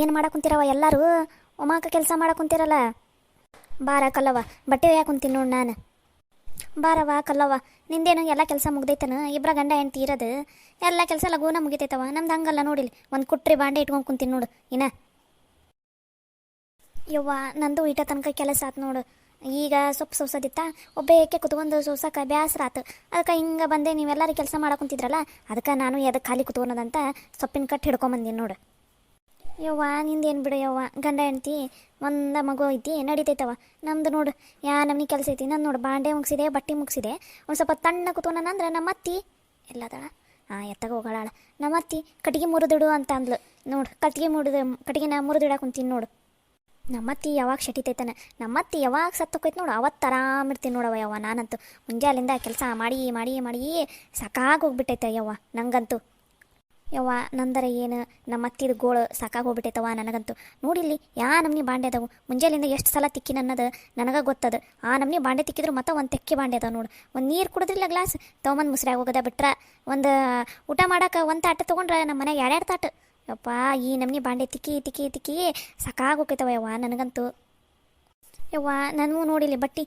ಏನು ಮಾಡಾಕುಂತೀರವ ಎಲ್ಲರೂ ಒಮಾಕ ಕೆಲಸ ಮಾಡಾಕುಂತೀರಲ್ಲ. ಬಾರ ಕಲ್ಲವ ಬಟ್ಟೆ ಒಯ್ಯಾಕುಂತೀನಿ ನೋಡಿ ನಾನು. ಬಾರವ ಕಲ್ಲವ, ನಿಂದೇನು ಎಲ್ಲ ಕೆಲಸ ಮುಗ್ದೈತನ? ಇಬ್ಬರ ಗಂಡ ಹೆಂಡ್ತಿ ಇರೋದು ಎಲ್ಲ ಕೆಲಸ ಲಗೂನ ಮುಗಿತೈತವ. ನಮ್ದು ಹಂಗಲ್ಲ ನೋಡಿಲಿ, ಒಂದು ಕುಟ್ರಿ ಬಾಂಡೆ ಇಟ್ಕೊಂಡು ಕುಂತೀನಿ ನೋಡು ಇನ್ನ. ಯವ್ವ ನಂದು ಇಟ ತನಕ ಕೆಲಸ ಆತು ನೋಡು. ಈಗ ಸೊಪ್ಪು ಸೋಸೋದಿತ್ತ, ಒಬ್ಬೇಕೆ ಕುತ್ಕೊಂಡು ಸೋಸಕ್ಕೆ ಬ್ಯಾಸ್ರ ಆತು. ಅದಕ್ಕೆ ಹಿಂಗೆ ಬಂದೆ, ನೀವೆಲ್ಲರೂ ಕೆಲಸ ಮಾಡಾಕುಂತಿದ್ರಲ್ಲ, ಅದಕ್ಕೆ ನಾನು ಎದಕ್ಕೆ ಖಾಲಿ ಕುತ್ಕೊಳೋದಂತ ಸೊಪ್ಪಿನ ಕಟ್ಟು ಹಿಡ್ಕೊಂಬಂದಿನಿ ನೋಡು. ಯವ್ವ ನಿಂದೇನು ಬಿಡು ಯವ್ವ, ಗಂಡ ಹೆಂಡ್ತಿ ಒಂದು ಮಗು ಐತಿ ನಡೀತೈತವ. ನಮ್ದು ನೋಡು ನಮ್ನಿ ಕೆಲಸ ಐತಿ. ನಾನು ನೋಡು ಬಾಂಡೆ ಮುಗಿಸಿದೆ, ಬಟ್ಟೆ ಮುಗಿಸಿದೆ, ಒಂದು ಸ್ವಲ್ಪ ತಣ್ಣ ಕುತ್ಕೊಂಡಂದ್ರೆ ನಮ್ಮ ಅತ್ತಿ ಎಲ್ಲದಳ ಎತ್ತಾಗ ಹೋಗಳಾಳ. ನಮ್ಮ ಅತ್ತಿ ಕಟ್ಟಿಗೆ ಮುರಿದಿಡು ಅಂತ ಅಂದ್ಲು ನೋಡು. ಕಟ್ಟಿಗೆನ ಮುರಿದಿಡಾಕ ಕುಂತೀನಿ ನೋಡು. ನಮ್ಮತ್ತಿ ಯಾವಾಗ ಶಟಿತೈತಾನೆ, ನಮ್ಮತ್ತಿ ಯಾವಾಗ ಸತ್ತೋಕೈತೆ ನೋಡು, ಅವತ್ತು ಆರಾಮಿರ್ತೀನಿ ನೋಡವ ಯವ್ವ. ನಾನಂತೂ ಮುಂಜಾಲಿಂದ ಕೆಲಸ ಮಾಡಿ ಮಾಡಿ ಮಾಡಿ ಸಾಕಾಗಿ ಹೋಗ್ಬಿಟ್ಟೈತೆ ಯವ್ವ ನಂಗಂತೂ. ಯವ್ವ ನಂದರ ಏನು ನಮ್ಮ ಅತ್ತಿದ ಗೋಳು ಸಾಕಾಗಿ ಹೋಗ್ಬಿಟ್ಟೈತವ ನನಗಂತೂ. ನೋಡಿಲ್ಲಿ ನಮ್ನಿ ಬಾಂಡೆ ಅದಾವು, ಮುಂಜಾಲಿಂದ ಎಷ್ಟು ಸಲ ತಿಕ್ಕಿ ನನ್ನದು ನನಗೆ ಗೊತ್ತದು. ನಮ್ನಿ ಬಾಂಡೆ ತಿಕ್ಕಿದ್ರು ಮತ್ತೆ ಒಂದು ತೆಕ್ಕಿ ಬಾಂಡೆ ಅದಾವ ನೋಡು. ಒಂದು ನೀರು ಕುಡಿದ್ರಿಲ್ಲ ಗ್ಲಾಸ್ ತೊಗೊಂಬಂದು ಮುಸ್ರಾಗ ಹೋಗೋದ ಬಿಟ್ರೆ, ಒಂದು ಊಟ ಮಾಡೋಕೆ ಒಂದು ತಾಟ ತೊಗೊಂಡ್ರೆ ನಮ್ಮ ಮನೆಗೆ ಎರಡೆರಡು ತಾಟು. ಯಪ್ಪ ಈ ನಮ್ನಿ ಬಾಂಡೆ ತಿಕ್ಕಿ ತಿಕ್ಕಿ ತಿಕ್ಕಿ ಸಾಕಾಗಿ ಹೋಗ್ತೈತವ ಯವ್ವ ನನಗಂತೂ. ಯವ್ವ ನನಗೂ ನೋಡಿಲಿ ಬಟ್ಟೆ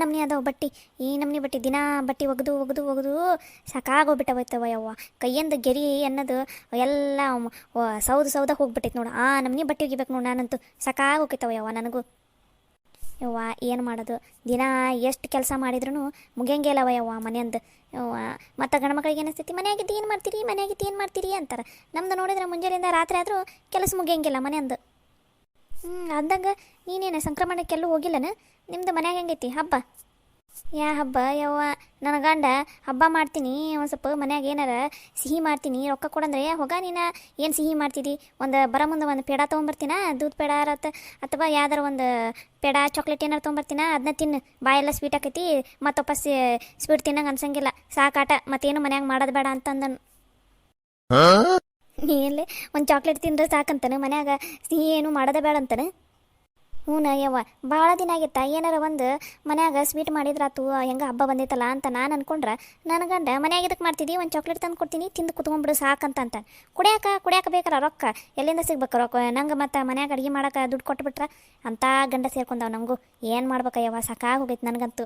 ನಮ್ನಿ ಅದಾವ ಬಟ್ಟೆ, ಈ ನಮ್ನಿ ಬಟ್ಟೆ ದಿನ ಬಟ್ಟೆ ಒಗೆದು ಒಗೆದು ಒಗೆದು ಸಾಕಾಗೋಗ್ಬಿಟ್ಟವೈತವ ಯವ್ವ. ಕೈಯಿಂದ ಗೆರಿ ಅನ್ನೋದು ಎಲ್ಲ ಸೌದ ಹೋಗ್ಬಿಟ್ಟೈತೆ ನೋಡು. ನಮ್ನಿ ಬಟ್ಟೆ ಒಗಿಬೇಕು ನೋಡು ನಾನಂತೂ. ಸಾಕಾಗೋಗ್ತವ ಯವ್ವ ನನಗೂ. ಯವ್ವ ಏನು ಮಾಡೋದು, ದಿನ ಎಷ್ಟು ಕೆಲಸ ಮಾಡಿದ್ರೂ ಮುಗಿಯಂಗೆ ಇಲ್ಲವ ಯವ್ವ ಮನೆಯಂದು. ಯವ್ವ ಮತ್ತು ಗಂಡ್ಮಕ್ಳಿಗೆ ಏನಿಸ್ತೈತಿ, ಮನೆಯಾಗಿದ್ದು ಏನು ಮಾಡ್ತೀರಿ ಅಂತಾರೆ. ನಮ್ದು ನೋಡಿದ್ರೆ ಮುಂಜಾನೆಯಿಂದ ರಾತ್ರಿ ಆದರೂ ಕೆಲಸ ಮುಗಿಯಂಗಿಲ್ಲ ಮನೆಯಂದು. ಅಂದಂಗೆ ನೀನೇನು ಸಂಕ್ರಮಣಕ್ಕೆಲ್ಲೂ ಹೋಗಿಲ್ಲನ? ನಿಮ್ಮದು ಮನ್ಯಾಗ ಹೆಂಗೈತಿ ಹಬ್ಬ? ಹಬ್ಬ ಯವ್ವ, ನನ್ನ ಗಂಡ ಹಬ್ಬ ಮಾಡ್ತೀನಿ ಒಂದು ಸ್ವಲ್ಪ ಮನ್ಯಾಗ ಏನಾರ ಸಿಹಿ ಮಾಡ್ತೀನಿ ರೊಕ್ಕ ಕೊಡಂದ್ರೆ ಹೋಗ ನೀನು. ಏನು ಸಿಹಿ ಮಾಡ್ತಿದ್ದಿ? ಒಂದು ಬರ ಮುಂದೆ ಒಂದು ಪೇಡ ತೊಗೊಂಬರ್ತೀನ, ದೂದ್ ಪೇಡ ಅಥವಾ ಯಾವ್ದಾರ ಒಂದು ಪೇಡ ಚಾಕ್ಲೇಟ್ ಏನಾರು ತೊಗೊಂಬರ್ತೀನ, ಅದನ್ನ ತಿನ್ನು. ಬಾಯೆಲ್ಲ ಸ್ವೀಟ್ ಆಕೈತಿ, ಮತ್ತೊಪ್ಪ ಸ್ವೀಟ್ ತಿನ್ನಂಗೆ ಅನ್ಸಂಗಿಲ್ಲ. ಸಾಕಾಟ, ಮತ್ತೇನು ಮನ್ಯಾಗ ಮಾಡೋದು ಬೇಡ ಅಂತಂದನು. ನೀಲ್ಲೇ ಒಂದು ಚಾಕ್ಲೇಟ್ ತಿಂದ್ರೆ ಸಾಕಂತಾನೆ, ಮನ್ಯಾಗ ಸಿಹಿ ಏನು ಮಾಡೋದೇ ಬೇಡ ಅಂತಾನೆ. ಹ್ಞೂ ಯವ್ವ, ಭಾಳ ದಿನ ಆಗಿತ್ತ ಏನಾರ ಒಂದು ಮನ್ಯಾಗ ಸ್ವೀಟ್ ಮಾಡಿದ್ರಾತು, ಹೆಂಗೆ ಹಬ್ಬ ಬಂದೈತಲ್ಲ ಅಂತ ನಾನು ಅನ್ಕೊಂಡ್ರೆ, ನನ್ನ ಗಂಡ ಮನ್ಯಾಗ ಇದಕ್ಕೆ ಮಾಡ್ತಿದ್ದಿ, ಒಂದು ಚಾಕ್ಲೇಟ್ ತಂದು ಕೊಡ್ತೀನಿ ತಿಂದು ಕುತ್ಕೊಂಡ್ಬಿಡು ಸಾಕಂತ ಕುಡಿಯಾಕ ಬೇಕಾರ ರೊಕ್ಕ ಎಲ್ಲಿಂದ ಸಿಗ್ಬೇಕು ರೊಕ್ಕ? ನಂಗೆ ಮತ್ತು ಮನ್ಯಾಗ ಅಡುಗೆ ಮಾಡೋಕೆ ದುಡ್ಡು ಕೊಟ್ಬಿಟ್ರೆ ಅಂತ ಗಂಡ ಸೇರ್ಕೊಂಡವ್ ನಮಗೂ. ಏನು ಮಾಡ್ಬೇಕ ಯವ್ವ, ಸಾಕಾಗಿ ಹೋಗೈತೆ ನನಗಂತೂ.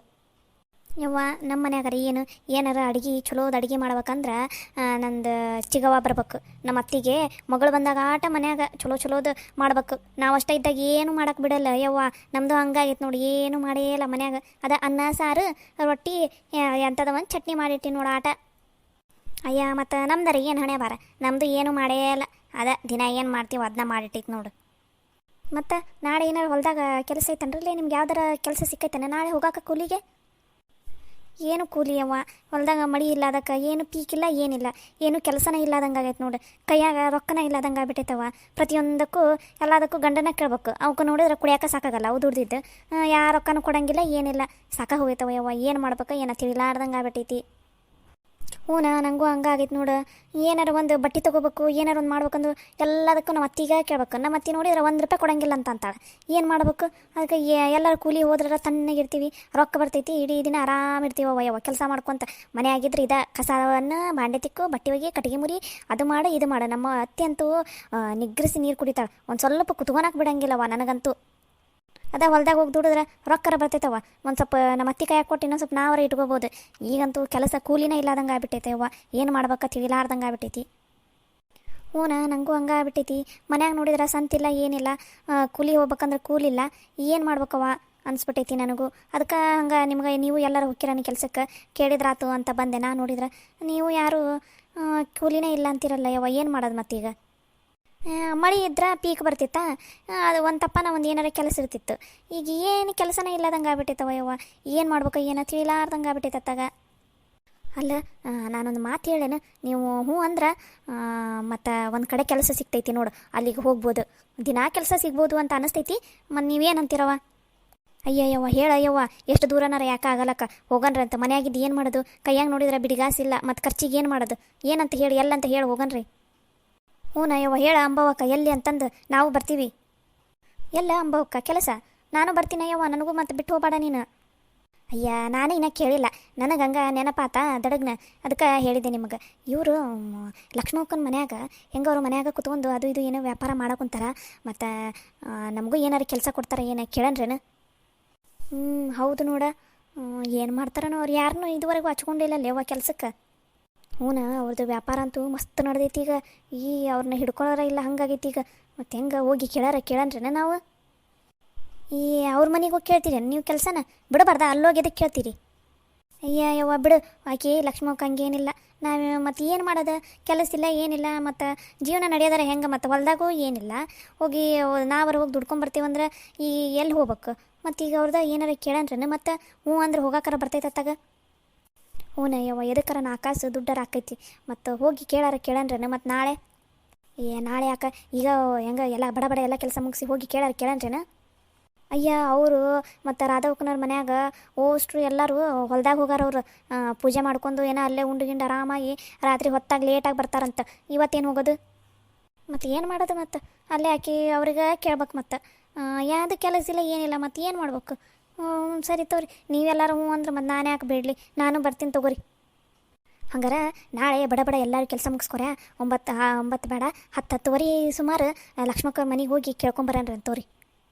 ಯವ್ವ ನಮ್ಮ ಮನ್ಯಾಗಾರ ಏನಾರ ಅಡುಗೆ ಚಲೋದು ಅಡುಗೆ ಮಾಡ್ಬೇಕಂದ್ರೆ ನಂದು ಚಿಗವ್ವ ಬರ್ಬೇಕು. ನಮ್ಮ ಅತ್ತಿಗೆ ಮಗಳು ಬಂದಾಗ ಮನ್ಯಾಗ ಚಲೋದು ಮಾಡ್ಬೇಕು. ನಾವು ಅಷ್ಟೇ ಇದ್ದಾಗ ಏನು ಮಾಡಕ್ಕೆ ಬಿಡಲ್ಲ ಯವ್ವ. ನಮ್ಮದು ಹಂಗಾಗೈತೆ ನೋಡಿ, ಏನು ಮಾಡೇ ಇಲ್ಲ ಮನ್ಯಾಗ. ಅದ ಅನ್ನ ಸಾರು ರೊಟ್ಟಿ ಎಂಥದ ಒಂದು ಚಟ್ನಿ ಮಾಡಿಟ್ಟಿ ನೋಡು ಅಯ್ಯ ಮತ್ತು ನಮ್ದರ ಏನು ಹಣೆ ಬಾರ, ನಮ್ಮದು ಏನು ಮಾಡೇ ಇಲ್ಲ. ದಿನ ಏನು ಮಾಡ್ತೀವಿ ಅದನ್ನ ಮಾಡಿಟ್ಟಿತ್ತು ನೋಡು. ಮತ್ತು ನಾಳೆ ಏನಾರು ಹೊಲದಾಗ ಕೆಲಸ ಐತನ್ರಲ್ಲೇ, ನಿಮ್ಗೆ ಯಾವ್ದಾರ ಕೆಲಸ ಸಿಕ್ಕೈತಾನೆ ನಾಳೆ ಹೋಗಾಕ ಕೂಲಿಗೆ? ಏನು ಕೂಲಿ ಯವ್ವ, ಹೊಲ್ದಾಗ ಮಡಿ ಇಲ್ಲ, ಅದಕ್ಕೆ ಏನು ಪೀಕಿಲ್ಲ ಏನಿಲ್ಲ, ಏನು ಕೆಲಸನೇ ಇಲ್ಲದಂಗೆ ಆಗೈತೆ ನೋಡು. ಕೈಯಾಗ ರೊಕ್ಕನ ಇಲ್ಲದಂಗೆ ಆಗ್ಬಿಟ್ಟೈತವ. ಪ್ರತಿಯೊಂದಕ್ಕೂ ಎಲ್ಲದಕ್ಕೂ ಗಂಡನ ಕೇಳ್ಬೇಕು. ಅವಕ್ಕೆ ನೋಡಿದ್ರೆ ಕುಡಿಯೋಕೆ ಸಾಕಾಗಲ್ಲ, ಅವು ದುಡ್ದಿದ್ದು ಯಾ ರೊಕ್ಕನೂ ಕೊಡಂಗಿಲ್ಲ ಏನಿಲ್ಲ. ಸಾಕಾಗ ಹೋಗೈತವ ಯವ್ವ, ಏನು ಮಾಡ್ಬೇಕು ಏನೋ ತಿಳಿಲಾರ್ದಂಗೆ ಆಗ್ಬಿಟ್ಟೈತಿ. ನನಗೂ ಹಂಗಾಗೈತೆ ನೋಡು. ಏನಾರ ಒಂದು ಬಟ್ಟೆ ತೊಗೋಬೇಕು, ಏನಾರು ಒಂದು ಮಾಡ್ಬೇಕಂದು ಎಲ್ಲದಕ್ಕೂ ನಮ್ಮ ಅತ್ತಿಗೆ ಕೇಳ್ಬೇಕು. ನಮ್ಮ ಅತ್ತಿ ನೋಡಿದ್ರೆ ₹1 ಕೊಡಂಗಿಲ್ಲ ಅಂತ ಅಂತಾಳೆ. ಏನು ಮಾಡ್ಬೇಕು? ಅದಕ್ಕೆ ಎಲ್ಲರೂ ಕೂಲಿ ಹೋದ್ರೆ ತಣ್ಣಗಿರ್ತೀವಿ, ರೊಕ್ಕ ಬರ್ತೈತಿ, ಇಡೀ ದಿನ ಆರಾಮಿರ್ತೀವವ ಯವ್ವ ಕೆಲಸ ಮಾಡ್ಕೊತ. ಮನೆ ಆಗಿದ್ರೆ ಕಸವನ್ನು ಬಾಂಡೆ ತಿಕ್ಕು, ಬಟ್ಟೆ ಒಗಿ, ಕಟ್ಟಿಗೆ ಮುರಿ, ಅದು ಮಾಡು ಇದು ಮಾಡು. ನಮ್ಮ ಅತ್ತಿ ಅಂತೂ ನಿಗ್ರಿಸಿ ನೀರು ಕುಡಿತಾಳೆ, ಒಂದು ಸ್ವಲ್ಪ ಕುತ್ಕೊಳಕ್ಕೆ ಬಿಡಂಗಿಲ್ಲವ ನನಗಂತೂ. ಹೊಲ್ದಾಗ ಹೋಗಿ ದುಡಿದ್ರೆ ರೊಕ್ಕರ ಬರ್ತೈತವ. ಒಂದು ಸ್ವಲ್ಪ ನಮ್ಮ ಅತ್ತಿ ಕಾಯಕ್ಕೆ ಕೊಟ್ಟು ಇನ್ನೊಂದು ಸ್ವಲ್ಪ ನಾವರ ಇಟ್ಕೋಬೋದು. ಈಗಂತೂ ಕೆಲಸ ಕೂಲಿನೇ ಇಲ್ಲದಂಗೆ ಆಗ್ಬಿಟ್ಟೈತೆ ಯವ್ವ. ಏನು ಮಾಡ್ಬೇಕ ತಿಳಿಲಾರ್ದಂಗೆ ಆಗ್ಬಿಟ್ಟೈತಿ. ನನಗೂ ಹಂಗೆ ಆಗ್ಬಿಟ್ಟೈತಿ. ಮನ್ಯಾಗ ನೋಡಿದ್ರೆ ಸಂತಿಲ್ಲ ಏನಿಲ್ಲ, ಕೂಲಿ ಹೋಗ್ಬೇಕಂದ್ರೆ ಕೂಲಿಲ್ಲ. ಏನು ಮಾಡ್ಬೇಕವ ಅನ್ಸ್ಬಿಟ್ಟೈತಿ ನನಗೂ. ಅದಕ್ಕೆ ಹಂಗೆ ನಿಮ್ಗೆ ನೀವು ಎಲ್ಲರೂ ಹೋಗಿರಾನಿ ಕೆಲಸಕ್ಕೆ ಕೇಳಿದ್ರಾತು ಅಂತ ಬಂದೆ. ನಾನು ನೋಡಿದ್ರೆ ನೀವು ಯಾರು ಕೂಲಿನೇ ಇಲ್ಲ ಅಂತಿರಲ್ಲ ಯವ್ವ. ಏನು ಮಾಡೋದು ಮತ್ತೀಗ? ಮಳೆ ಇದ್ರೆ ಪೀಕ್ ಬರ್ತಿತ್ತಾ, ಅದು ಒಂದು ತಪ್ಪನ ಒಂದು ಏನಾರ ಕೆಲಸ ಇರ್ತಿತ್ತು. ಈಗ ಏನು ಕೆಲಸನೇ ಇಲ್ಲದಂಗೆ ಆಗ್ಬಿಟ್ಟೈತವ ಯವ್ವ. ಏನು ಮಾಡ್ಬೇಕು ಏನೋ ತಿಳಿಲಾರ್ದಂಗೆ ಆಗ್ಬಿಟ್ಟೈತತ್ತಾಗ. ಅಲ್ಲ ನಾನೊಂದು ಮಾತು ಹೇಳೇನು, ನೀವು ಹ್ಞೂ ಅಂದ್ರೆ ಮತ್ತು ಒಂದು ಕಡೆ ಕೆಲಸ ಸಿಗ್ತೈತಿ ನೋಡು, ಅಲ್ಲಿಗೆ ಹೋಗ್ಬೋದು. ದಿನಾ ಕೆಲಸ ಸಿಗ್ಬೋದು ಅಂತ ಅನ್ನಿಸ್ತೈತಿ. ಮತ್ತು ನೀವೇನಂತೀರವ? ಅಯ್ಯಯ್ಯವ್ವ ಹೇಳಯ್ಯವ್ವ, ಎಷ್ಟು ದೂರನಾರ ಯಾಕೆ ಆಗಲಕ್ಕ ಹೋಗನ್ರಿ ಅಂತ. ಮನೆಯಾಗಿದ್ದು ಏನು ಮಾಡೋದು? ಕೈಯಾಗ ನೋಡಿದ್ರೆ ಬಿಡಿಗಾಸಿಲ್ಲ, ಮತ್ತು ಖರ್ಚಿಗೆ ಏನು ಮಾಡೋದು? ಏನಂತ ಹೇಳಿ ಎಲ್ಲಂತ ಹೇಳಿ ಹೋಗನ್ರಿ. ಯವ್ವ ಹೇಳ ಅಂಬವಕ್ಕ ಎಲ್ಲಿ ಅಂತಂದು ನಾವು ಬರ್ತೀವಿ. ಎಲ್ಲ ಅಂಬವಕ್ಕ ಕೆಲಸ? ನಾನು ಬರ್ತೀನಿ ಯವ್ವ, ನನಗೂ ಮತ್ತೆ ಬಿಟ್ಟು ಹೋಗಬೇಡ ನೀನು. ಅಯ್ಯ ನಾನು ಇನ್ನೂ ಕೇಳಿಲ್ಲ, ನನಗೆ ಹಂಗೆ ನೆನಪಾತ ದಡಗ್ನ, ಅದಕ್ಕೆ ಹೇಳಿದ್ದೆ ನಿಮಗೆ. ಇವರು ಲಕ್ಷ್ಮಕ್ಕನ ಮನ್ಯಾಗ ಹೆಂಗೆ ಅವ್ರ ಮನ್ಯಾಗ ಕುತ್ಕೊಂಡು ಅದು ಇದು ಏನೋ ವ್ಯಾಪಾರ ಮಾಡಕೊಂತಾರ, ಮತ್ತು ನಮಗೂ ಏನಾರು ಕೆಲಸ ಕೊಡ್ತಾರೆ ಏನು ಕೇಳನ್ರೇನು? ಹೌದು ನೋಡ. ಏನು ಮಾಡ್ತಾರನೋ ಅವ್ರು, ಯಾರನ್ನೂ ಇದುವರೆಗೂ ಹಚ್ಕೊಂಡಿಲ್ಲ ಲೇವ ಕೆಲ್ಸಕ್ಕೆ. ಹ್ಞೂ, ಅವ್ರದ್ದು ವ್ಯಾಪಾರ ಅಂತೂ ಮಸ್ತ್ ನಡೆದೈತಿ ಈಗ. ಅವ್ರನ್ನ ಹಿಡ್ಕೊಳ್ಳೋರ ಇಲ್ಲ ಹಂಗಾಗೈತಿ ಈಗ. ಮತ್ತು ಹೆಂಗೆ ಹೋಗಿ ಕೇಳನ್ರೇನ ನಾವು? ಅವ್ರ ಮನೆಗೆ ಹೋಗಿ ಕೇಳ್ತೀರಿ ನೀವು ಕೆಲಸನ? ಬಿಡಬಾರ್ದ ಅಲ್ಲೋಗಿ ಎದಕ್ಕೆ ಕೇಳ್ತೀರಿ? ಅಯ್ಯ ಯವ್ವ ಬಿಡು, ಆಕೆ ಲಕ್ಷ್ಮಕ್ಕ ಹಂಗೇನಿಲ್ಲ. ನಾವು ಮತ್ತು ಏನು ಮಾಡೋದು, ಕೆಲಸ ಇಲ್ಲ ಏನಿಲ್ಲ, ಮತ್ತು ಜೀವನ ನಡೆಯೋದಾರ ಹೆಂಗೆ, ಮತ್ತು ಹೊಲ್ದಾಗೂ ಏನಿಲ್ಲ. ಹೋಗಿ ನಾವರ ಹೋಗಿ ದುಡ್ಕೊಂಬರ್ತೀವಂದ್ರೆ ಈ ಎಲ್ಲಿ ಹೋಗ್ಬೇಕು? ಮತ್ತು ಈಗ ಅವ್ರದ ಏನಾರ ಕೇಳನ್ರನ? ಮತ್ತು ಹ್ಞೂ ಅಂದ್ರೆ ಹೋಗಾಕರ ಬರ್ತೈತತ್ತಾಗ. ಹ್ಞೂ ಯವ್ವ, ಎದಕ್ಕಾರ ನಾಲ್ಕಾಸು ದುಡ್ಡರ ಆಕೈತಿ, ಮತ್ತು ಹೋಗಿ ಕೇಳನ್ರನ? ಮತ್ತು ನಾಳೆ ನಾಳೆ ಯಾಕೆ ಈಗ ಹೆಂಗೆ ಎಲ್ಲ ಬಡ ಬಡ ಎಲ್ಲ ಕೆಲಸ ಮುಗಿಸಿ ಹೋಗಿ ಕೇಳನ್ರೇನ? ಅಯ್ಯ ಅವರು ಮತ್ತು ರಾಧವಕ್ಕನವ್ರ ಮನ್ಯಾಗ ಓಷ್ಟ್ರು ಎಲ್ಲರೂ ಹೊಲ್ದಾಗ ಹೋಗಾರ ಅವ್ರು. ಪೂಜೆ ಮಾಡ್ಕೊಂಡು ಏನೋ ಅಲ್ಲೇ ಉಂಡು ಗಿಂಡು ಆರಾಮಾಗಿ ರಾತ್ರಿ ಹೊತ್ತಾಗಿ ಲೇಟಾಗಿ ಬರ್ತಾರಂತ. ಇವತ್ತೇನು ಹೋಗೋದು? ಮತ್ತು ಏನು ಮಾಡೋದು? ಮತ್ತು ಅಲ್ಲೇ ಹಾಕಿ ಅವ್ರಿಗೆ ಕೇಳ್ಬೇಕು. ಮತ್ತು ಯಾವುದು ಕೆಲಸ ಇಲ್ಲ ಏನಿಲ್ಲ, ಮತ್ತು ಏನು ಮಾಡ್ಬೇಕು? ಸರಿ ತಗೋರಿ, ನೀವೆಲ್ಲರೂ ಹ್ಞೂ ಅಂದ್ರೆ ಮತ್ತು ನಾನು ಯಾಕೆ ಬಿಡಲಿ, ನಾನು ಬರ್ತೀನಿ ತಗೋರಿ. ಹಂಗಾರೆ ನಾಳೆ ಬಡ ಬಡ ಎಲ್ಲರೂ ಕೆಲಸ ಮುಗಿಸ್ಕೊರ. 9 ಬೇಡ 10 ಸುಮಾರು ಲಕ್ಷ್ಮಕ್ಕವ್ರ ಮನೆಗೆ ಹೋಗಿ ಕೇಳ್ಕೊಂಬರನ್ರಿ ಅಂತವ್ರಿ.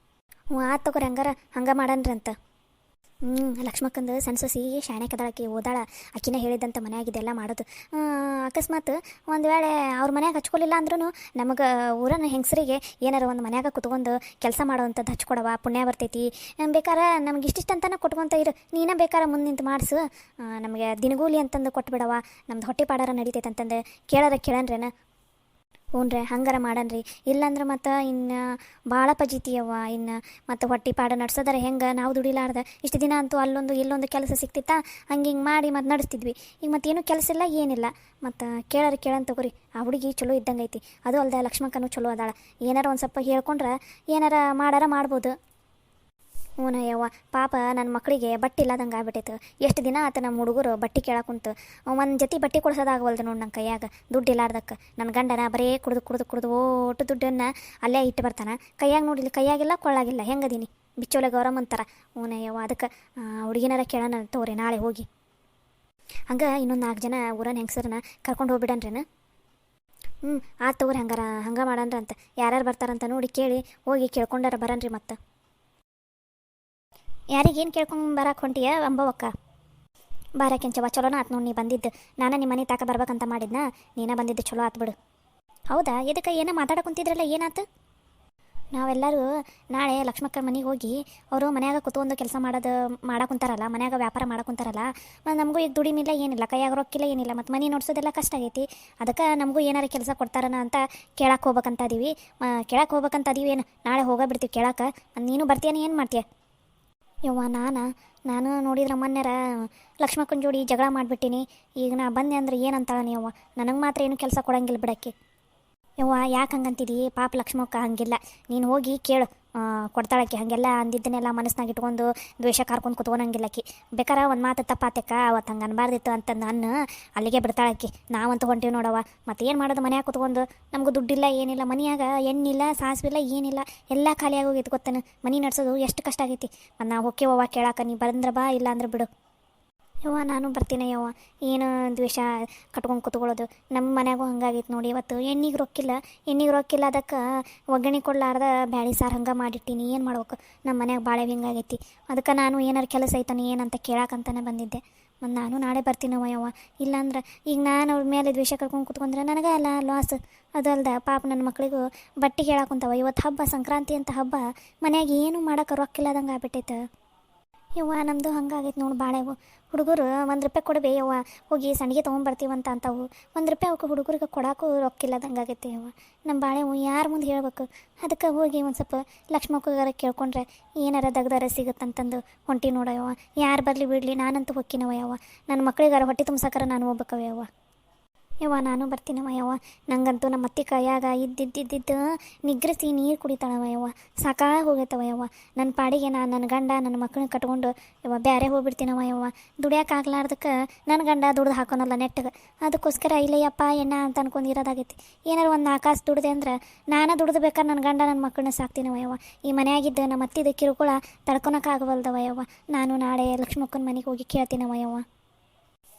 ಹ್ಞೂ ಆತು ತಗೋರಿ, ಹಂಗೆ ಮಾಡನ್ರಿ ಅಂತ. ಲಕ್ಷ್ಮಕ್ಕಂದು ಸಣ್ಣ ಸೊಸಿ ಶಾಣೆಕದಾಳಕಿ ಓದಾಳ. ಆಕಿನ ಹೇಳಿದಂಥ ಮನೆಯಾಗಿದೆಲ್ಲ ಮಾಡೋದು. ಅಕಸ್ಮಾತ್ ಒಂದು ವೇಳೆ ಅವ್ರ ಮನ್ಯಾಗ ಹಚ್ಕೊಲಿಲ್ಲ ಅಂದ್ರೂ ನಮಗೆ ಊರನ್ನ ಹೆಂಗಸರಿಗೆ ಏನಾರು ಒಂದು ಮನ್ಯಾಗ ಕುತ್ಕೊಂಡು ಕೆಲಸ ಮಾಡೋವಂಥದ್ದು ಹಚ್ಕೊಡವ, ಪುಣ್ಯ ಬರ್ತೈತಿ. ಬೇಕಾರೆ ನಮ್ಗೆ ಇಷ್ಟಿಷ್ಟು ಅಂತಲೇ ಕೊಟ್ಕೊತ ಇರು, ನೀನೇ ಬೇಕಾರೆ ಮುಂದೆ ನಿಂತು ಮಾಡಿಸು, ನಮಗೆ ದಿನಗೂಲಿ ಅಂತಂದು ಕೊಟ್ಬಿಡವ, ನಮ್ದು ಹೊಟ್ಟೆ ಪಾಡಾರ ನಡೀತೈತೆ ಅಂತಂದು ಕೇಳನ್ರೇನ? ಹ್ಞೂ ಹಂಗಾರ ಮಾಡನ್ರಿ. ಇಲ್ಲಾಂದ್ರೆ ಮತ್ತು ಇನ್ನು ಭಾಳ ಪಜಿತಿಯವ್ವ. ಇನ್ನು ಮತ್ತು ಹೊಟ್ಟೆ ಪಾಡ ನಡ್ಸೋದಾರ ಹೆಂಗೆ? ನಾವು ದುಡಿಲಾರ್ದ ಇಷ್ಟು ದಿನ ಅಂತೂ ಅಲ್ಲೊಂದು ಇಲ್ಲೊಂದು ಕೆಲಸ ಸಿಕ್ತಿತ್ತಾ, ಹಿಂಗೆ ಮಾಡಿ ಮತ್ತು ನಡೆಸ್ತಿದ್ವಿ. ಈಗ ಮತ್ತೇನು ಕೆಲಸ ಇಲ್ಲ ಏನಿಲ್ಲ. ಮತ್ತು ಕೇಳನ್ ತಗೋರಿ. ಆ ಹುಡುಗಿ ಚಲೋ ಇದ್ದಂಗೆ ಐತಿ. ಅದು ಅಲ್ದೆ ಲಕ್ಷ್ಮಕ್ಕನೂ ಚಲೋ ಅದಾಳ. ಏನಾರ ಒಂದು ಸ್ವಲ್ಪ ಹೇಳ್ಕೊಂಡ್ರೆ ಏನಾರ ಮಾಡ್ಬೋದು. ಹ್ಞೂ ಯವ್ವ, ಪಾಪ ನನ್ನ ಮಕ್ಕಳಿಗೆ ಬಟ್ಟೆ ಇಲ್ಲದಂಗೆ ಆಗ್ಬಿಟ್ಟೈತೆ. ಎಷ್ಟು ದಿನ ಆತ ನಮ್ಮ ಹುಡುಗರು ಬಟ್ಟೆ ಕೇಳಕ್ಕುಂತು. ಒಂದು ಜೊತೆ ಬಟ್ಟೆ ಕೊಡ್ಸೋದಾಗವಲ್ದು ನೋಡಿ ನನ್ನ ಕೈಯಾಗ, ದುಡ್ಡು ಇಲ್ಲಾರ್ದಕ್ಕೆ. ನನ್ನ ಗಂಡನ ಬರೀ ಕುಡ್ದು ಓಟು ದುಡ್ಡನ್ನು ಅಲ್ಲೇ ಇಟ್ಟು ಬರ್ತಾನೆ. ಕೈಯಾಗ ನೋಡಿಲ್ಲ, ಕೈಯಾಗಿಲ್ಲ ಕೊಳ್ಳಾಗಿಲ್ಲ, ಹೆಂಗದೀನಿ ಬಿಚ್ಚೋಲೆ ಗೌರಮ್ಮ ಅಂತಾರ. ಹ್ಞೂ ಯವ್ವ, ಅದಕ್ಕೆ ಹುಡುಗಿನಾರ ಕೇಳೋಣ ತಗೋರಿ ನಾಳೆ ಹೋಗಿ. ಹಂಗೆ ಇನ್ನೊಂದು 4 ಜನ ಊರನ್ನ ಹೆಂಗಸರನ್ನ ಕರ್ಕೊಂಡು ಹೋಗ್ಬಿಡನ್ರೇನು? ಆತು ತಗೋರಿ, ಹಂಗೆ ಮಾಡನ್ರಂತ. ಯಾರ್ಯಾರು ಬರ್ತಾರಂತ ನೋಡಿ ಕೇಳಿ ಹೋಗಿ ಕೇಳ್ಕೊಂಡಾರ ಬರನ್ರಿ. ಮತ್ತು ಯಾರಿಗೇನು ಕೇಳ್ಕೊಂಡು ಬರಕ್ಕೆ ಹೊಂಟಿಯ ಅಂಬವಕ್ಕ? ಬಾರಕೆಂಚವ, ಚಲೋನ ಆತು ನೋಡಿ ನೀ ಬಂದಿದ್ದು. ನಾನು ನಿಮ್ಮ ಮನೆ ತಾಕ ಬರ್ಬೇಕಂತ ಮಾಡಿದ್ನ, ನೀನ ಬಂದಿದ್ದು ಚಲೋ ಆತು ಬಿಡು. ಹೌದಾ? ಇದಕ್ಕೆ ಏನೋ ಮಾತಾಡಕೊಂತಿದ್ರಲ್ಲ, ಏನಾತು? ನಾವೆಲ್ಲರೂ ನಾಳೆ ಲಕ್ಷ್ಮಕ್ಕನ ಮನೆಗೆ ಹೋಗಿ ಅವರು ಮನ್ಯಾಗ ಕುತ್ಕೊಂಡು ಕೆಲಸ ಮಾಡಕ್ಕುಂತಾರಲ್ಲ, ಮನ್ಯಾಗ ವ್ಯಾಪಾರ ಮಾಡಕ್ಕುಂತಾರಲ್ಲ. ಮತ್ತು ನಮಗೂ ಈಗ ದುಡಿಮಿಲ್ಲ ಏನಿಲ್ಲ, ಕೈಯಾಗ ರೊಕ್ಕಿಲ್ಲ ಏನಿಲ್ಲ, ಮತ್ತು ಮನೆ ನೋಡ್ಸೋದೆಲ್ಲ ಕಷ್ಟ ಆಗೈತಿ. ಅದಕ್ಕೆ ನಮಗೂ ಏನಾರು ಕೆಲಸ ಕೊಡ್ತಾರನ ಅಂತ ಕೇಳಕ್ಕೆ ಹೋಗ್ಬೇಕಂತ ಅದೀವಿ. ಏನು ನಾಳೆ ಹೋಗಬಿಡ್ತೀವಿ ಕೇಳಕ್ಕೆ. ನೀನು ಬರ್ತೀಯನ? ಏನು ಮಾಡ್ತೀಯ? ಯವ್ವ, ನಾನು ನೋಡಿದ್ರೆ ಮೊನ್ನೆರ ಲಕ್ಷ್ಮಕ್ಕನ ಜೋಡಿ ಜಗಳ ಮಾಡಿಬಿಟ್ಟಿನಿ. ಈಗ ನಾ ಬಂದೆ ಅಂದ್ರೆ ಏನಂತಾಳೆ ಯವ್ವ? ನನಗೆ ಮಾತ್ರ ಏನು ಕೆಲಸ ಕೊಡಂಗಿಲ್ಲ ಬಿಡಕ್ಕೆ. ಯವ್ವ ಯಾಕೆ ಹಂಗಂತಿದ್ದೀ? ಪಾಪ ಲಕ್ಷ್ಮಕ್ಕ ಹಂಗಿಲ್ಲ, ನೀನು ಹೋಗಿ ಕೇಳು, ಕೊಡ್ತಾಳಕ್ಕೆ. ಹಾಗೆಲ್ಲ ಅಂದಿದ್ದನ್ನೆಲ್ಲ ಮನಸ್ಸಿನಾಗ ಇಟ್ಕೊಂಡು ದ್ವೇಷ ಕಾರ್ಕೊಂಡು ಕುತ್ಕೊಳಂಗಿಲ್ಲಕ್ಕಿ. ಬೇಕಾರೆ ಒಂದು ಮಾತು ತಪ್ಪಾತಕ್ಕ, ಅವತ್ತು ಹಂಗೆ ಅನ್ಬಾರ್ದಿತ್ತು ಅಂತ ನಾನು ಅಲ್ಲಿಗೆ ಬಿಡ್ತಾಳಕ್ಕಿ. ನಾವಂತೂ ಹೊಂಟೀವಿ ನೋಡವ. ಮತ್ತು ಏನು ಮಾಡೋದು? ಮನ್ಯಾಗ ಕುತ್ಕೊಂಡು ನಮಗೂ ದುಡ್ಡಿಲ್ಲ ಏನಿಲ್ಲ, ಮನೆಯಾಗ ಎಣ್ಣಿಲ್ಲ ಸಾಸಿವಿಲ್ಲ ಏನಿಲ್ಲ, ಎಲ್ಲ ಖಾಲಿಯಾಗಿ ಹೋಗೈತಿ ಗೊತ್ತೇನು. ಮನೆ ನಡ್ಸೋದು ಎಷ್ಟು ಕಷ್ಟ ಆಗೈತಿ. ಮತ್ತು ನಾವು ಹೋಗ್ಯವ್ವ ಕೇಳಾಕ, ನೀ ಬಂದ್ರೆ ಬಾ, ಇಲ್ಲ ಅಂದ್ರೆ ಬಿಡು. ಯವ್ವ ನಾನು ಬರ್ತೀನಿ ಯವ್ವ, ಏನು ದ್ವೇಷ ಕಟ್ಕೊಂಡು ಕುತ್ಕೊಳ್ಳೋದು? ನಮ್ಮ ಮನ್ಯಾಗೂ ಹಂಗಾಗೈತೆ ನೋಡಿ. ಇವತ್ತು ಎಣ್ಣಿಗೆ ರೊಕ್ಕಿಲ್ಲ, ಅದಕ್ಕೆ ಒಗ್ಗರಣೆ ಕೊಡ್ಲಾರ್ದ ಬ್ಯಾಳಿ ಸಾರು ಹಂಗೆ ಮಾಡಿಟ್ಟಿನಿ. ಏನು ಮಾಡ್ಬೇಕು? ನಮ್ಮ ಮನ್ಯಾಗ ಭಾಳ ಹಿಂಗಾಗೈತಿ. ಅದಕ್ಕೆ ನಾನು ಏನಾರು ಕೆಲಸ ಐತಾನೆ ಏನಂತ ಕೇಳಾಕಂತಾನೆ ಬಂದಿದ್ದೆ. ಮತ್ತು ನಾನು ನಾಳೆ ಬರ್ತೀನವ ಯವ್ವ. ಇಲ್ಲಾಂದ್ರೆ ಈಗ ನಾನು ಅವ್ರ ಮೇಲೆ ದ್ವೇಷ ಕಟ್ಕೊಂಡು ಕುತ್ಕೊಂಡ್ರೆ ನನಗೆ ಅಲ್ಲ ಲಾಸ್. ಅದಲ್ದ ಪಾಪ ನನ್ನ ಮಕ್ಕಳಿಗೂ ಬಟ್ಟೆ ಕೇಳಾಕುಂತಾವ. ಇವತ್ತು ಹಬ್ಬ, ಸಂಕ್ರಾಂತಿ ಅಂತ ಹಬ್ಬ, ಮನ್ಯಾಗ ಏನು ಮಾಡೋಕೆ ರೊಕ್ಕಿಲ್ಲದಂಗೆ ಆಗ್ಬಿಟ್ಟೈತೆ. ಯವ್ವ ನಮ್ಮದು ಹಂಗಾಗೈತೆ ನೋಡಿ ಬಾಳೆವು. ಹುಡುಗರು 1 ರೂಪಾಯಿ ಕೊಡಬೇ ಯವ್ವ, ಹೋಗಿ ಸಂಡಿಗೆ ತೊಗೊಂಬರ್ತೀವಂತ ಅಂತಾವು. 1 ರೂಪಾಯಿ ಅವಕ್ಕೆ ಹುಡುಗರಿಗೆ ಕೊಡೋಕ್ಕೂ ರೊಕ್ಕಿಲ್ಲದಂಗೆ ಆಗೈತೆ ಯವ್ವ. ನಮ್ಮ ಬಾಳೆವು ಯಾರ ಮುಂದೆ ಹೇಳ್ಬೇಕು? ಅದಕ್ಕೆ ಹೋಗಿ ಒಂದು ಸ್ವಲ್ಪ ಲಕ್ಷ್ಮಕ್ಕಗಾರ ಕೇಳ್ಕೊಂಡ್ರೆ ಏನಾರ ದಗ್ದಾರ ಸಿಗುತ್ತಂತಂದು ಹೊಂಟಿ ನೋಡಯವ್ವ. ಯಾರು ಬರಲಿ ಬಿಡಲಿ ನಾನಂತೂ ಹೊಕ್ಕಿನವ ಯವ್ವ. ನನ್ನ ಮಕ್ಕಳಿಗಾರ ಹೊಟ್ಟೆ ತುಂಬ್ಸಕ್ಕಾರ ನಾನು ಹೋಗ್ಬೇಕವ ಯವ್ವ. ಯವ್ವ ನಾನು ಬರ್ತೀನವ ಯವ್ವ. ನಂಗಂತೂ ನಮ್ಮ ಅತ್ತಿ ಕೈಯಾಗ ಇದ್ದಿದ್ದು ನಿಗ್ರಸಿ ನೀರು ಕುಡಿತಾಳವ ಯವ್ವ. ಸಾಕಾಗಿ ಹೋಗೈತವ ಯವ್ವ. ನನ್ನ ಪಾಡಿಗೆ ನನ್ನ ಗಂಡ ನನ್ನ ಮಕ್ಕಳನ್ನ ಕಟ್ಕೊಂಡು ಯವ್ವ ಬೇರೆ ಹೋಗ್ಬಿಡ್ತೀನವ ಯವ್ವ. ದುಡಿಯೋಕ್ಕಾಗ್ಲಾರ್ದಕ್ಕೆ ನನ್ನ ಗಂಡ ದುಡ್ದು ಹಾಕೋನಲ್ಲ ನೆಟ್ಟಿಗೆ. ಅದಕ್ಕೋಸ್ಕರ ಇಲ್ಲಯ್ಯಪ್ಪ ಎಣ್ಣ ಅಂತ ಅನ್ಕೊಂಡು ಇರೋದಾಗೈತಿ. ಏನಾರು ಒಂದು ನಾಲ್ಕಾಸು ದುಡ್ದೆ ಅಂದ್ರೆ ನಾನು ದುಡ್ದು ಬೇಕಾದ್ರೆ ನನ್ನ ಗಂಡ ನನ್ನ ಮಕ್ಕಳನ್ನ ಸಾಕ್ತೀನವ ಯವ್ವ. ಈ ಮನೆಯಾಗಿದ್ದು ನಮ್ಮ ಅತ್ತಿದ ಕಿರುಕುಳ ತಡ್ಕೊಳಕ್ಕಾಗವಲ್ದವ ಯವ್ವ. ನಾನು ನಾಳೆ ಲಕ್ಷ್ಮಕ್ಕನ ಮನೆಗೆ ಹೋಗಿ ಕೇಳ್ತೀನವ ಯವ್ವ.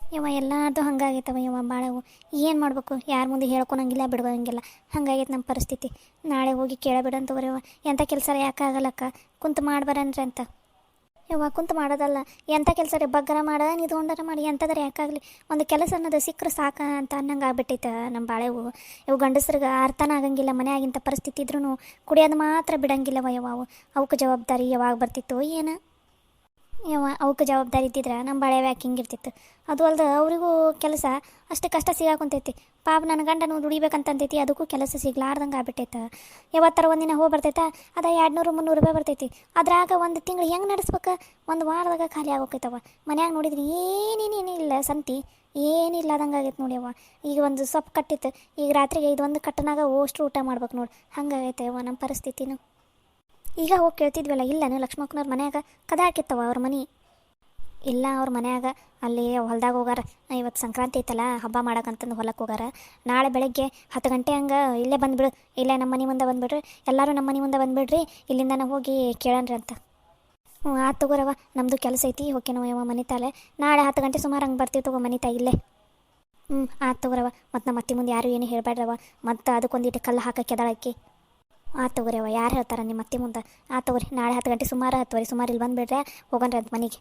ಯವ್ವ ಎಲ್ಲಾರ್ದು ಹಂಗಾಗೈತವ ಯವ್ವ ಭಾಳವು. ಏನು ಮಾಡ್ಬೇಕು, ಯಾರ ಮುಂದೆ ಹೇಳ್ಕೊಳಂಗಿಲ್ಲ ಬಿಡ್ಬೋಂಗಿಲ್ಲ. ಹಂಗಾಗೈತೆ ನಮ್ಮ ಪರಿಸ್ಥಿತಿ. ನಾಳೆ ಹೋಗಿ ಕೇಳಬಿಡಂತವ್ರಿ ಯವ್ವ. ಎಂಥ ಕೆಲಸ ಯಾಕಾಗಲ್ಲಕ್ಕ, ಕುಂತು ಮಾಡ್ಬಾರಂದ್ರೆ ಅಂತ. ಯವ್ವ ಕುಂತು ಮಾಡೋದಲ್ಲ, ಎಂಥ ಕೆಲಸ ರೀ, ಬಗ್ಗರ ಮಾಡ ನಿಂತ್ಕೊಂಡಾರ ಮಾಡಿ ಎಂಥದ್ರೆ ಯಾಕಾಗಲಿ ಒಂದು ಕೆಲಸ ಅನ್ನೋದು ಸಿಕ್ಕರೆ ಸಾಕ ಅಂತ ಅನ್ನಂಗೆ ಆಗ್ಬಿಟ್ಟೈತೆ ನಮ್ಮ ಬಾಳೆವು. ಇವು ಗಂಡಸ್ರಿಗೆ ಅರ್ಥನ ಆಗಂಗಿಲ್ಲ. ಮನೆಯಾಗಿಂಥ ಪರಿಸ್ಥಿತಿ ಇದ್ರೂ ಕುಡಿಯೋದು ಮಾತ್ರ ಬಿಡಂಗಿಲ್ಲವ ಯವ್ವ. ಅವಕ್ಕೆ ಜವಾಬ್ದಾರಿ ಯಾವಾಗ ಬರ್ತಿತ್ತು ಏನು ಯವ್ವ. ಅವಕ್ಕೆ ಜವಾಬ್ದಾರಿ ಇದ್ದಿದ್ರೆ ನಮ್ಮ ಬಾಳೆ ಯಾಕೆ ಹಿಂಗಿರ್ತಿತ್ತು. ಅದು ಅಲ್ದೆ ಅವರಿಗೂ ಕೆಲಸ ಅಷ್ಟು ಕಷ್ಟ ಸಿಗಾಕೊಂತೈತಿ. ಪಾಪ ನನ್ನ ಗಂಡನು ದುಡಿಬೇಕಂತಂತೈತಿ, ಅದಕ್ಕೂ ಕೆಲಸ ಸಿಗ್ಲಾರ್ದಂಗೆ ಆಗ್ಬಿಟ್ಟೈತೆ. ಯಾವತ್ತರ ಒಂದಿನ ಹೋಗಿ ಬರ್ತೈತೆ, ಅದು 200-300 ರೂಪಾಯಿ ಬರ್ತೈತಿ. ಅದ್ರಾಗ ಒಂದು ತಿಂಗಳು ಹೆಂಗೆ ನಡೆಸ್ಬೇಕು, ಒಂದು ವಾರದಾಗ ಖಾಲಿ ಆಗೋಕೈತವ. ಮನ್ಯಾಗ ನೋಡಿದ್ರೆ ಏನೇನೇನಿಲ್ಲ ಸಂತಿ, ಏನಿಲ್ಲ ಅದಂಗೆ ಆಗೈತೆ ನೋಡ್ಯವ್ವ. ಈಗ ಒಂದು ಸೊಪ್ಪು ಕಟ್ಟಿತ್ತು, ಈಗ ರಾತ್ರಿಗೆ ಇದೊಂದು ಕಟ್ಟನಾಗ ಅಷ್ಟು ಊಟ ಮಾಡ್ಬೇಕು ನೋಡಿ. ಹಂಗಾಗೈತೆ ಯವ್ವ ನಮ್ಮ ಪರಿಸ್ಥಿತಿನೂ. ಈಗ ಹೋಗಿ ಕೇಳ್ತಿದ್ವಲ್ಲ, ಇಲ್ಲನು ಲಕ್ಷ್ಮಕ್ಕನವ್ರ ಮನ್ಯಾಗ ಕದ ಹಾಕಿತ್ತವ ಅವ್ರ ಮನೆ. ಇಲ್ಲ ಅವ್ರ ಮನ್ಯಾಗ ಅಲ್ಲಿ ಹೊಲ್ದಾಗ ಹೋಗಾರ. ಇವತ್ತು ಸಂಕ್ರಾಂತಿ ಐತಲ್ಲ, ಹಬ್ಬ ಮಾಡೋಕ್ಕಂತಂದು ಹೊಲಕ್ಕೆ ಹೋಗಾರ. ನಾಳೆ ಬೆಳಗ್ಗೆ 10 ಗಂಟೆ ಹಂಗೆ ಇಲ್ಲೇ ಬಂದುಬಿಡು, ಇಲ್ಲೇ ನಮ್ಮ ಮನೆ ಮುಂದೆ ಬಂದುಬಿಡ್ರಿ, ಎಲ್ಲರೂ ನಮ್ಮ ಮನೆ ಮುಂದೆ ಬಂದುಬಿಡ್ರಿ, ಇಲ್ಲಿಂದ ಹೋಗಿ ಕೇಳನ್ರಿ ಅಂತ. ಹ್ಞೂ ಆತು ತಗೋರವ, ನಮ್ಮದು ಕೆಲಸ ಐತಿ, ಓಕೆ ನಾವು ಯವ್ವ ಮನೆ ತಾಲೆ. ನಾಳೆ 10 ಗಂಟೆ ಸುಮಾರು ಹಂಗೆ ಬರ್ತೀವಿ ತಗೋ ಮನೆ ತಾಯಿ ಇಲ್ಲೇ. ಆತು ತಗೋರವ. ಮತ್ತು ನಮ್ಮ ಅತ್ತಿ ಮುಂದೆ ಯಾರು ಏನು ಹೇಳ್ಬೇಡ್ರವ. ಮತ್ತು ಅದಕ್ಕೊಂದಿಟ್ಟು ಕಲ್ಲು ಹಾಕಕ್ಕೆ ಎದಾಳಕ್ಕಿ. ಆತು ತಗೋರವ, ಯಾರು ಹೇಳ್ತಾರೆ ನಿಮ್ಮ ಅತ್ತಿ ಮುಂದೆ. ಆತು ತಗೋರಿ, ನಾಳೆ 10 ಗಂಟೆ ಸುಮಾರು 10 ಸುಮಾರು ಇಲ್ಲಿ ಬಂದುಬಿಡ್ರೆ ಹೋಗೋಣ್ರಿ ಅಂತ ಮನೆಗೆ.